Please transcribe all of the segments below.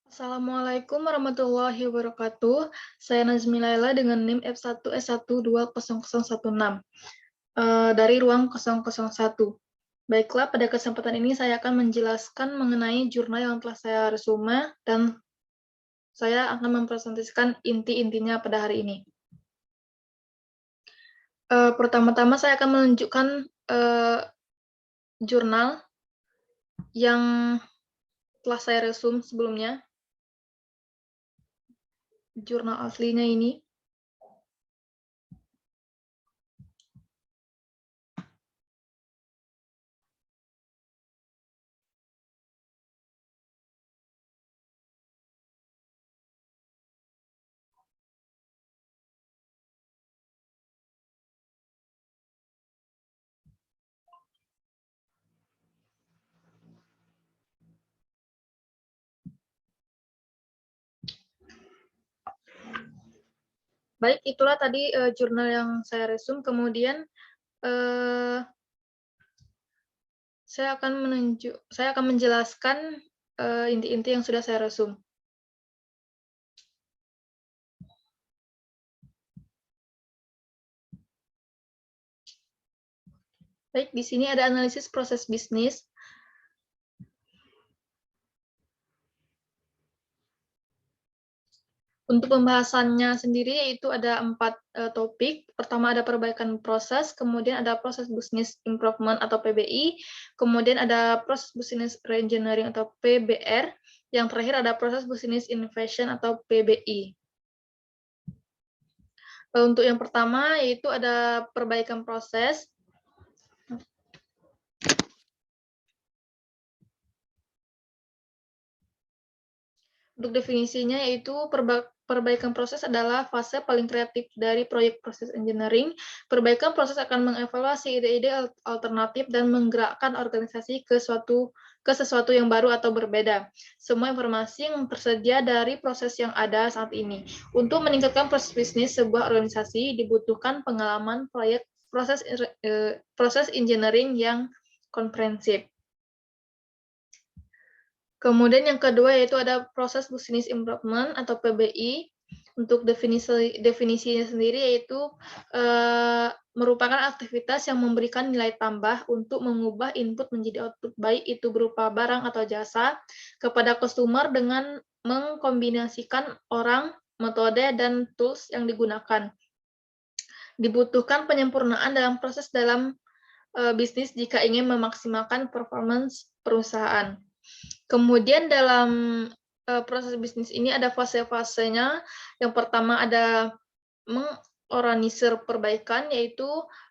Assalamualaikum warahmatullahi wabarakatuh. Saya Nazmi Laila dengan NIM F1S1200016 dari ruang 001. Baiklah, pada kesempatan ini saya akan menjelaskan mengenai jurnal yang telah saya resume dan saya akan mempresentasikan inti-intinya pada hari ini. Pertama-tama saya akan menunjukkan jurnal yang telah saya resume sebelumnya. Jurnal aslinya ini. Baik, itulah tadi jurnal yang saya resume. Kemudian saya akan menjelaskan inti-inti yang sudah saya resume. Baik, di sini ada analisis proses bisnis. Untuk pembahasannya sendiri yaitu ada 4 topik. Pertama ada perbaikan proses, kemudian ada proses business improvement atau PBI, kemudian ada proses business reengineering atau PBR, yang terakhir ada proses business innovation atau PBI. Untuk yang pertama yaitu ada perbaikan proses. Untuk definisinya yaitu perbaikan proses adalah fase paling kreatif dari proyek proses engineering. Perbaikan proses akan mengevaluasi ide-ide alternatif dan menggerakkan organisasi ke sesuatu yang baru atau berbeda. Semua informasi yang tersedia dari proses yang ada saat ini. Untuk meningkatkan proses bisnis sebuah organisasi dibutuhkan pengalaman proyek proses engineering yang komprehensif. Kemudian yang kedua yaitu ada proses business improvement atau PBI. Untuk definisinya sendiri yaitu merupakan aktivitas yang memberikan nilai tambah untuk mengubah input menjadi output, baik itu berupa barang atau jasa, kepada customer dengan mengkombinasikan orang, metode, dan tools yang digunakan. Dibutuhkan penyempurnaan dalam bisnis jika ingin memaksimalkan performance perusahaan. Kemudian dalam proses bisnis ini ada fase-fasenya. Yang pertama ada mengorganisir perbaikan, yaitu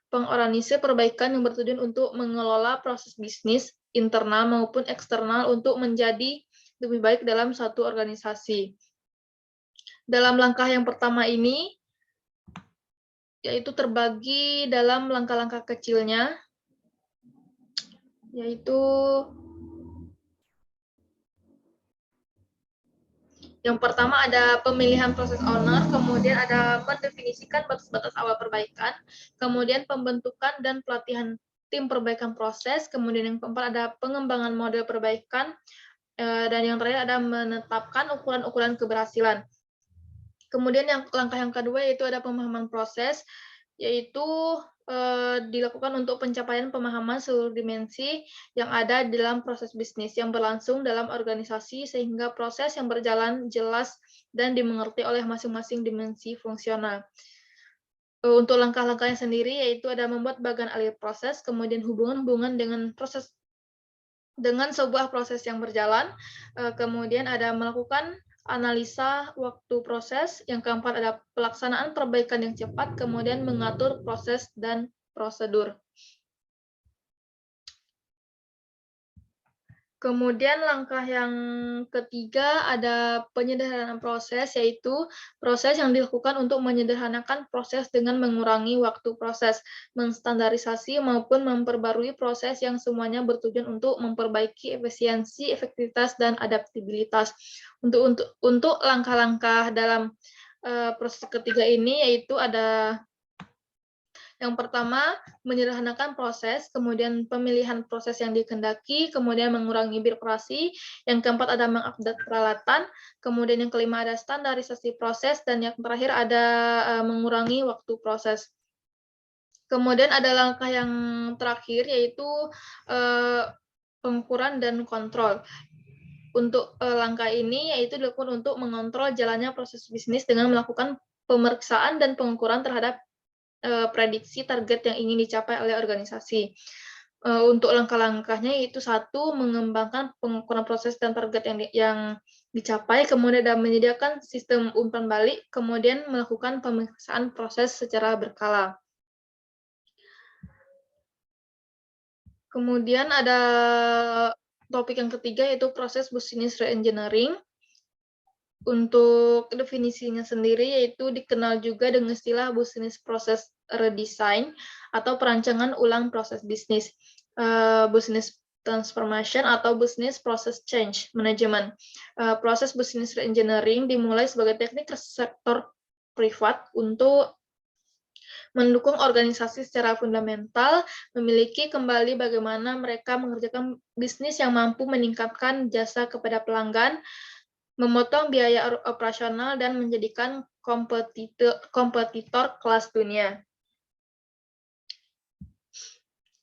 pengorganisir perbaikan yang bertujuan untuk mengelola proses bisnis internal maupun eksternal untuk menjadi lebih baik dalam suatu organisasi. Dalam langkah yang pertama ini, yaitu terbagi dalam langkah-langkah kecilnya, yaitu yang pertama ada pemilihan proses owner, kemudian ada mendefinisikan batas-batas awal perbaikan, kemudian pembentukan dan pelatihan tim perbaikan proses, kemudian yang keempat ada pengembangan model perbaikan, dan yang terakhir ada menetapkan ukuran-ukuran keberhasilan. Kemudian langkah yang kedua yaitu ada pemahaman proses, yaitu dilakukan untuk pencapaian pemahaman seluruh dimensi yang ada dalam proses bisnis yang berlangsung dalam organisasi sehingga proses yang berjalan jelas dan dimengerti oleh masing-masing dimensi fungsional. Untuk langkah-langkahnya sendiri yaitu ada membuat bagan alur proses, kemudian hubungan-hubungan dengan sebuah proses yang berjalan, kemudian ada melakukan analisa waktu proses, yang keempat ada pelaksanaan perbaikan yang cepat, kemudian mengatur proses dan prosedur. Kemudian langkah yang ketiga ada penyederhanaan proses, yaitu proses yang dilakukan untuk menyederhanakan proses dengan mengurangi waktu proses, menstandarisasi maupun memperbarui proses yang semuanya bertujuan untuk memperbaiki efisiensi, efektivitas, dan adaptabilitas. Untuk langkah-langkah dalam proses ketiga ini yaitu ada Yang pertama, menyederhanakan proses, kemudian pemilihan proses yang dikehendaki, kemudian mengurangi birokrasi, yang keempat ada mengupdate peralatan, kemudian yang kelima ada standarisasi proses, dan yang terakhir ada mengurangi waktu proses. Kemudian ada langkah yang terakhir, yaitu pengukuran dan kontrol. Untuk langkah ini yaitu dilakukan untuk mengontrol jalannya proses bisnis dengan melakukan pemeriksaan dan pengukuran terhadap prediksi target yang ingin dicapai oleh organisasi. Untuk langkah-langkahnya yaitu satu, mengembangkan pengukuran proses dan target yang dicapai, kemudian dan menyediakan sistem umpan balik, kemudian melakukan pemeriksaan proses secara berkala. Kemudian ada topik yang ketiga yaitu proses business reengineering. Untuk definisinya sendiri yaitu dikenal juga dengan istilah business process redesign atau perancangan ulang proses bisnis, business transformation atau business process change management. Proses business reengineering dimulai sebagai teknik sektor privat untuk mendukung organisasi secara fundamental, memiliki kembali bagaimana mereka mengerjakan bisnis yang mampu meningkatkan jasa kepada pelanggan, memotong biaya operasional, dan menjadikan kompetitor kelas dunia.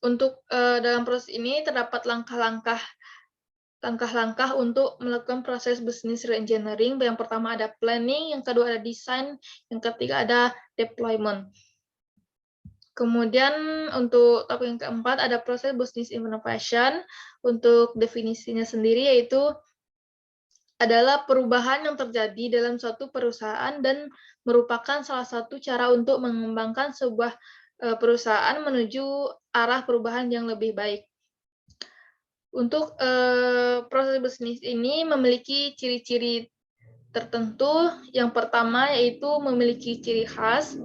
Untuk dalam proses ini terdapat langkah-langkah untuk melakukan proses business reengineering. Yang pertama ada planning, yang kedua ada design, yang ketiga ada deployment. Kemudian untuk topik yang keempat ada proses business innovation. Untuk definisinya sendiri yaitu adalah perubahan yang terjadi dalam suatu perusahaan dan merupakan salah satu cara untuk mengembangkan sebuah perusahaan menuju arah perubahan yang lebih baik. Untuk proses bisnis ini memiliki ciri-ciri tertentu. Yang pertama yaitu memiliki ciri khas.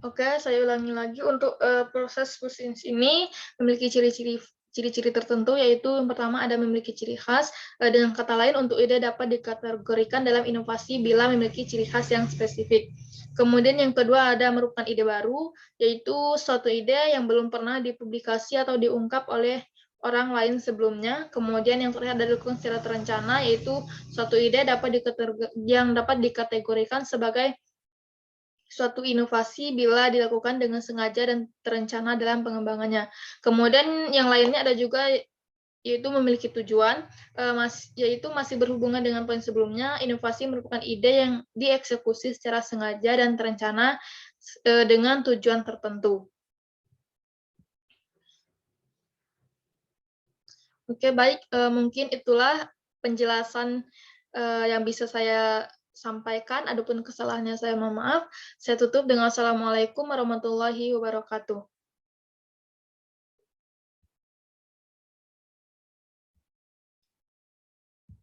Oke, saya ulangi lagi. Untuk proses bisnis ini memiliki ciri-ciri tertentu, yaitu yang pertama ada memiliki ciri khas. Dengan kata lain, untuk ide dapat dikategorikan dalam inovasi bila memiliki ciri khas yang spesifik. Kemudian yang kedua ada merupakan ide baru, yaitu suatu ide yang belum pernah dipublikasi atau diungkap oleh orang lain sebelumnya. Kemudian yang terakhir ada dilakukan secara terencana, yaitu suatu ide yang dapat dikategorikan sebagai suatu inovasi bila dilakukan dengan sengaja dan terencana dalam pengembangannya. Kemudian yang lainnya ada juga yaitu memiliki tujuan, yaitu masih berhubungan dengan poin sebelumnya. Inovasi merupakan ide yang dieksekusi secara sengaja dan terencana dengan tujuan tertentu. Oke, baik. Mungkin itulah penjelasan yang bisa saya sampaikan. Adapun kesalahannya saya mohon maaf. Saya tutup dengan Assalamualaikum warahmatullahi wabarakatuh.